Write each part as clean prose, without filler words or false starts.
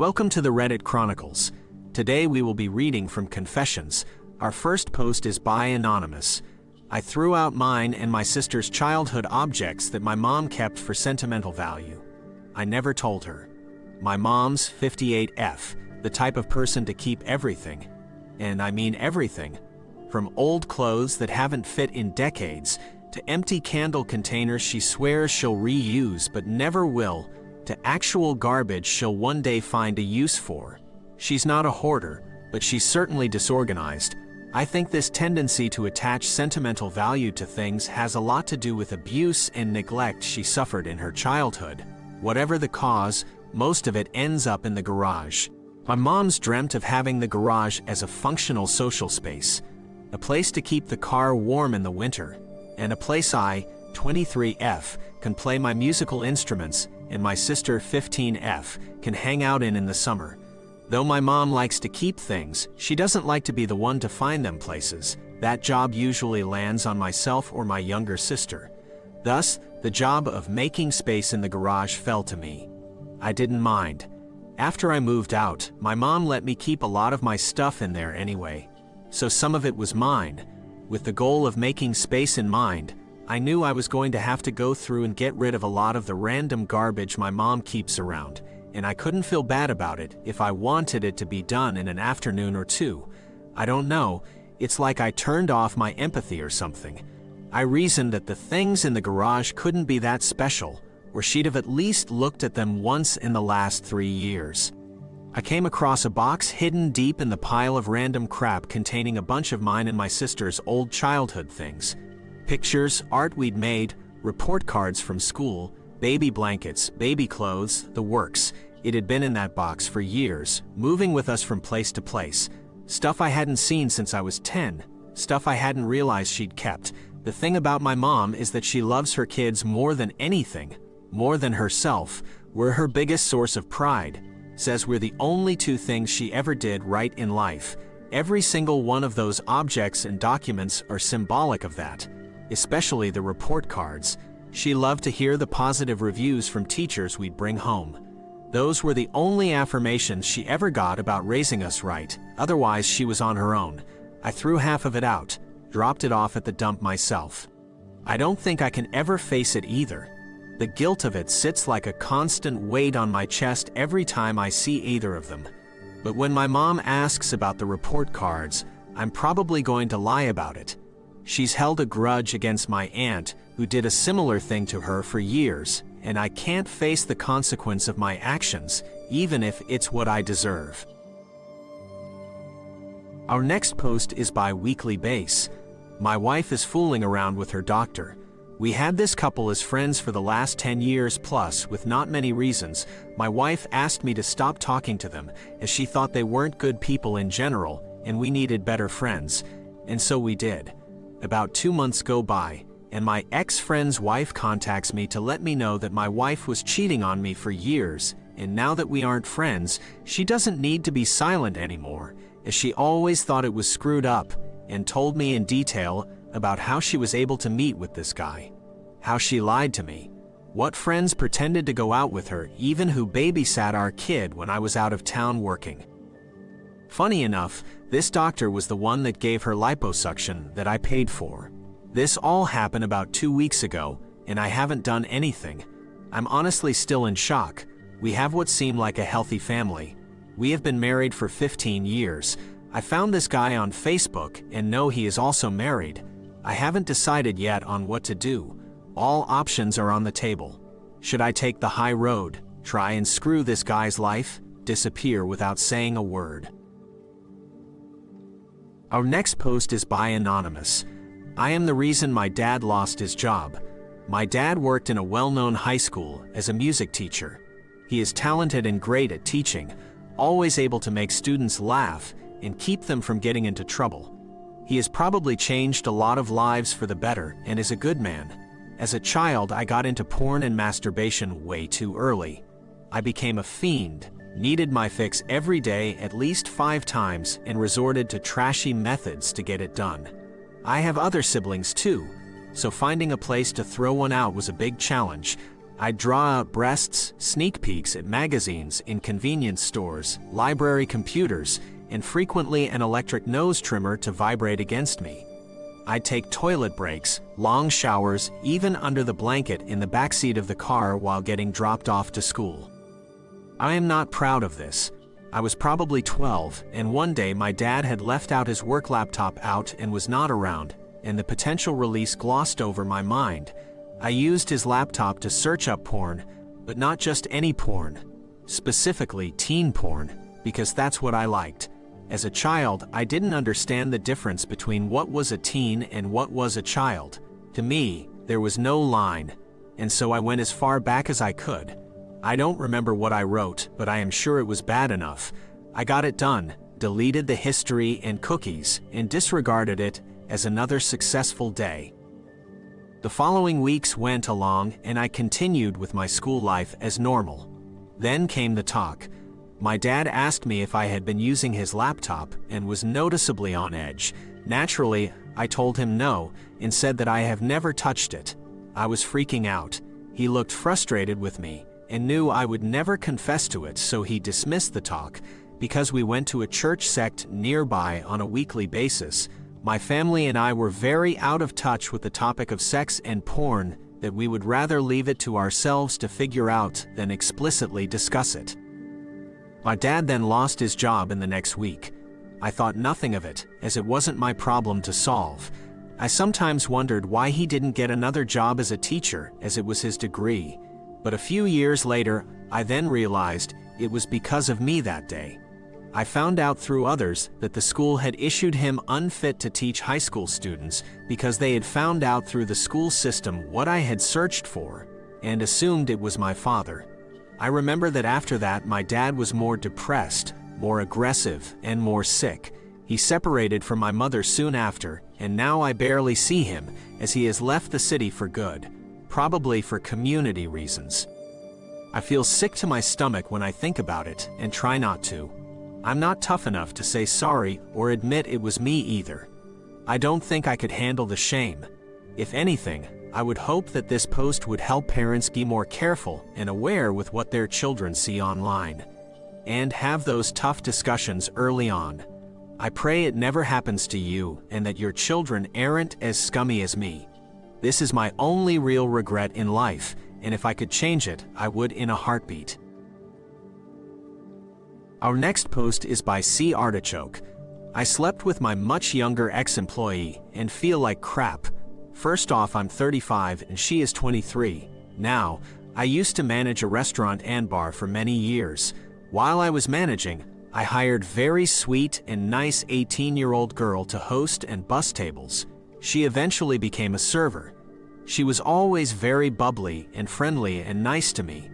Welcome to the Reddit Chronicles. Today we will be reading from Confessions. Our first post is by Anonymous. I threw out mine and my sister's childhood objects that my mom kept for sentimental value. I never told her. My mom's 58F, the type of person to keep everything. And I mean everything. From old clothes that haven't fit in decades, to empty candle containers she swears she'll reuse but never will, to actual garbage she'll one day find a use for. She's not a hoarder, but she's certainly disorganized. I think this tendency to attach sentimental value to things has a lot to do with abuse and neglect she suffered in her childhood. Whatever the cause, most of it ends up in the garage. My mom's dreamt of having the garage as a functional social space, a place to keep the car warm in the winter, and a place I, 23F, can play my musical instruments and my sister 15F can hang out in the summer. Though my mom likes to keep things, she doesn't like to be the one to find them places. That job usually lands on myself or my younger sister. Thus, the job of making space in the garage fell to me. I didn't mind. After I moved out, my mom let me keep a lot of my stuff in there anyway, so some of it was mine. With the goal of making space in mind, I knew I was going to have to go through and get rid of a lot of the random garbage my mom keeps around, and I couldn't feel bad about it if I wanted it to be done in an afternoon or two. I don't know, it's like I turned off my empathy or something. I reasoned that the things in the garage couldn't be that special, or she'd have at least looked at them once in the last 3 years. I came across a box hidden deep in the pile of random crap containing a bunch of mine and my sister's old childhood things. Pictures, art we'd made, report cards from school, baby blankets, baby clothes, the works. It had been in that box for years, moving with us from place to place. Stuff I hadn't seen since I was 10, stuff I hadn't realized she'd kept. The thing about my mom is that she loves her kids more than anything, more than herself. We're her biggest source of pride. Says we're the only two things she ever did right in life. Every single one of those objects and documents are symbolic of that. Especially the report cards. She loved to hear the positive reviews from teachers we'd bring home. Those were the only affirmations she ever got about raising us right, otherwise she was on her own. I threw half of it out, dropped it off at the dump myself. I don't think I can ever face it either. The guilt of it sits like a constant weight on my chest every time I see either of them. But when my mom asks about the report cards, I'm probably going to lie about it. She's held a grudge against my aunt, who did a similar thing to her for years, and I can't face the consequence of my actions, even if it's what I deserve. Our next post is by Weekly Base. My wife is fooling around with her doctor. We had this couple as friends for the last 10 years plus, with not many reasons. My wife asked me to stop talking to them, as she thought they weren't good people in general, and we needed better friends. And so we did. About 2 months go by, and my ex-friend's wife contacts me to let me know that my wife was cheating on me for years, and now that we aren't friends, she doesn't need to be silent anymore, as she always thought it was screwed up, and told me in detail about how she was able to meet with this guy, how she lied to me, what friends pretended to go out with her, even who babysat our kid when I was out of town working. Funny enough, this doctor was the one that gave her liposuction that I paid for. This all happened about 2 weeks ago, and I haven't done anything. I'm honestly still in shock. We have what seemed like a healthy family. We have been married for 15 years. I found this guy on Facebook and know he is also married. I haven't decided yet on what to do. All options are on the table. Should I take the high road, try and screw this guy's life, disappear without saying a word? Our next post is by Anonymous. I am the reason my dad lost his job. My dad worked in a well-known high school as a music teacher. He is talented and great at teaching, always able to make students laugh and keep them from getting into trouble. He has probably changed a lot of lives for the better and is a good man. As a child, I got into porn and masturbation way too early. I became a fiend, needed my fix every day at least 5 times, and resorted to trashy methods to get it done. I have other siblings too, so finding a place to throw one out was a big challenge. I'd draw out breasts, sneak peeks at magazines in convenience stores, library computers, and frequently an electric nose trimmer to vibrate against me. I'd take toilet breaks, long showers, even under the blanket in the backseat of the car while getting dropped off to school. I am not proud of this. I was probably 12, and one day my dad had left out his work laptop out and was not around, and the potential release glossed over my mind. I used his laptop to search up porn, but not just any porn. Specifically teen porn, because that's what I liked. As a child, I didn't understand the difference between what was a teen and what was a child. To me, there was no line, and so I went as far back as I could. I don't remember what I wrote, but I am sure it was bad enough. I got it done, deleted the history and cookies, and disregarded it as another successful day. The following weeks went along, and I continued with my school life as normal. Then came the talk. My dad asked me if I had been using his laptop and was noticeably on edge. Naturally, I told him no and said that I have never touched it. I was freaking out. He looked frustrated with me and knew I would never confess to it, so he dismissed the talk. Because we went to a church sect nearby on a weekly basis, my family and I were very out of touch with the topic of sex and porn that we would rather leave it to ourselves to figure out than explicitly discuss it. My dad then lost his job in the next week. I thought nothing of it, as it wasn't my problem to solve. I sometimes wondered why he didn't get another job as a teacher, as it was his degree. But a few years later, I then realized it was because of me that day. I found out through others that the school had issued him unfit to teach high school students because they had found out through the school system what I had searched for and assumed it was my father. I remember that after that, my dad was more depressed, more aggressive, and more sick. He separated from my mother soon after, and now I barely see him, as he has left the city for good, probably for community reasons. I feel sick to my stomach when I think about it and try not to. I'm not tough enough to say sorry or admit it was me either. I don't think I could handle the shame. If anything, I would hope that this post would help parents be more careful and aware with what their children see online, and have those tough discussions early on. I pray it never happens to you and that your children aren't as scummy as me. This is my only real regret in life, and if I could change it, I would in a heartbeat. Our next post is by C. Artichoke. I slept with my much younger ex-employee and feel like crap. First off, I'm 35 and she is 23. Now, I used to manage a restaurant and bar for many years. While I was managing, I hired very sweet and nice 18-year-old girl to host and bus tables. She eventually became a server. She was always very bubbly and friendly and nice to me.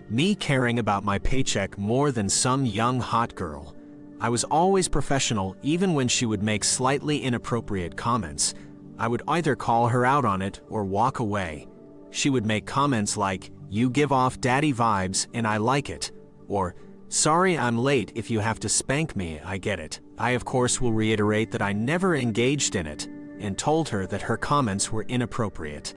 Me caring about my paycheck more than some young hot girl. I was always professional even when she would make slightly inappropriate comments. I would either call her out on it or walk away. She would make comments like, "You give off daddy vibes and I like it," or, "Sorry I'm late, if you have to spank me, I get it." I of course will reiterate that I never engaged in it, and told her that her comments were inappropriate.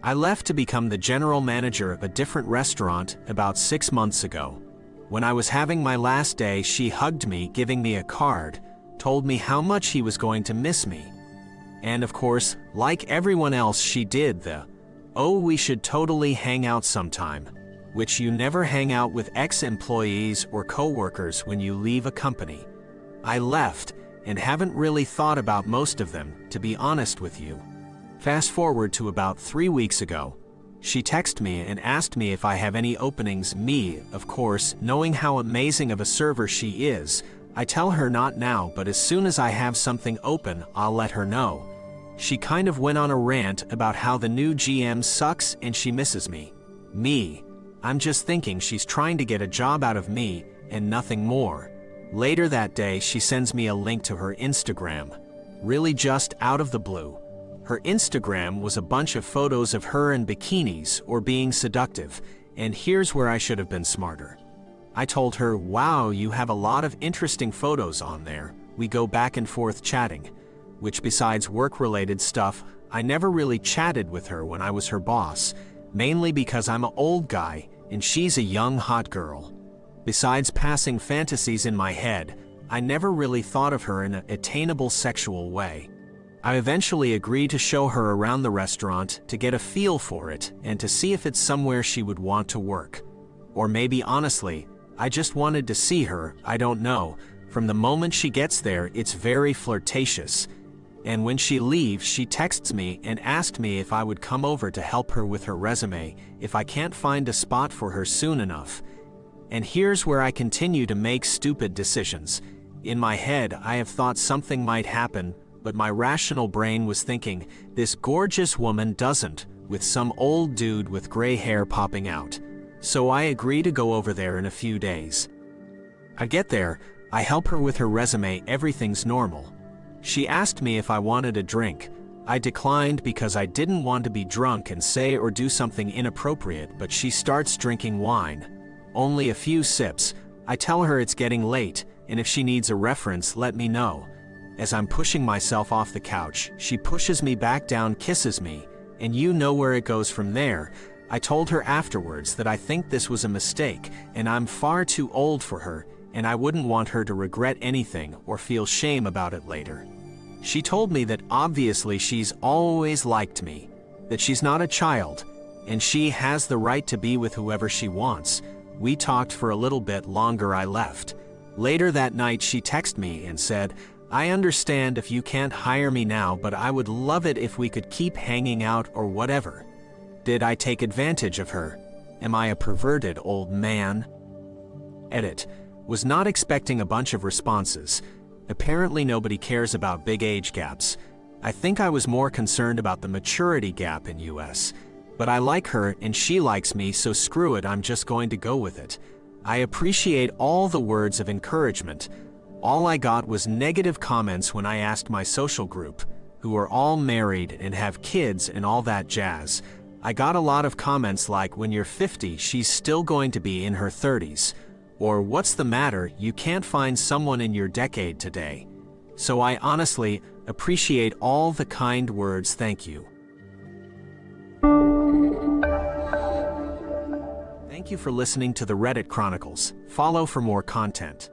I left to become the general manager of a different restaurant about 6 months ago. When I was having my last day, she hugged me, giving me a card, told me how much he was going to miss me. And of course, like everyone else, she did the, "Oh, we should totally hang out sometime," which you never hang out with ex-employees or co-workers when you leave a company. I left and haven't really thought about most of them, to be honest with you. Fast forward to about 3 weeks ago. She texted me and asked me if I have any openings. Me, of course, knowing how amazing of a server she is, I tell her not now, but as soon as I have something open, I'll let her know. She kind of went on a rant about how the new GM sucks and she misses me. I'm just thinking she's trying to get a job out of me and nothing more. Later that day, she sends me a link to her Instagram. Really just out of the blue. Her Instagram was a bunch of photos of her in bikinis or being seductive, and here's where I should have been smarter. I told her, "Wow, you have a lot of interesting photos on there." We go back and forth chatting, which besides work-related stuff, I never really chatted with her when I was her boss. mainly because I'm an old guy and she's a young hot girl. Besides passing fantasies in my head, I never really thought of her in an attainable sexual way. I eventually agreed to show her around the restaurant to get a feel for it and to see if it's somewhere she would want to work. Or maybe honestly, I just wanted to see her, I don't know. From the moment she gets there, it's very flirtatious. And when she leaves, she texts me and asked me if I would come over to help her with her resume if I can't find a spot for her soon enough. And here's where I continue to make stupid decisions. In my head, I have thought something might happen, but my rational brain was thinking, this gorgeous woman doesn't, with some old dude with gray hair popping out. So I agree to go over there in a few days. I get there, I help her with her resume, everything's normal. She asked me if I wanted a drink. I declined because I didn't want to be drunk and say or do something inappropriate, but she starts drinking wine. Only a few sips. I tell her it's getting late, and if she needs a reference, let me know. As I'm pushing myself off the couch, she pushes me back down, kisses me, and you know where it goes from there. I told her afterwards that I think this was a mistake, and I'm far too old for her, and I wouldn't want her to regret anything or feel shame about it later. She told me that obviously she's always liked me, that she's not a child, and she has the right to be with whoever she wants. We talked for a little bit longer, I left. Later that night she texted me and said, I understand if you can't hire me now, but I would love it if we could keep hanging out or whatever. Did I take advantage of her? Am I a perverted old man? Edit. Was not expecting a bunch of responses. Apparently nobody cares about big age gaps. I think I was more concerned about the maturity gap in US. But I like her and she likes me, so screw it, I'm just going to go with it. I appreciate all the words of encouragement. All I got was negative comments when I asked my social group, who are all married and have kids and all that jazz. I got a lot of comments like, when you're 50, she's still going to be in her 30s. Or, what's the matter, you can't find someone in your decade today. So I honestly appreciate all the kind words, thank you. Thank you for listening to the Reddit Chronicles. Follow for more content.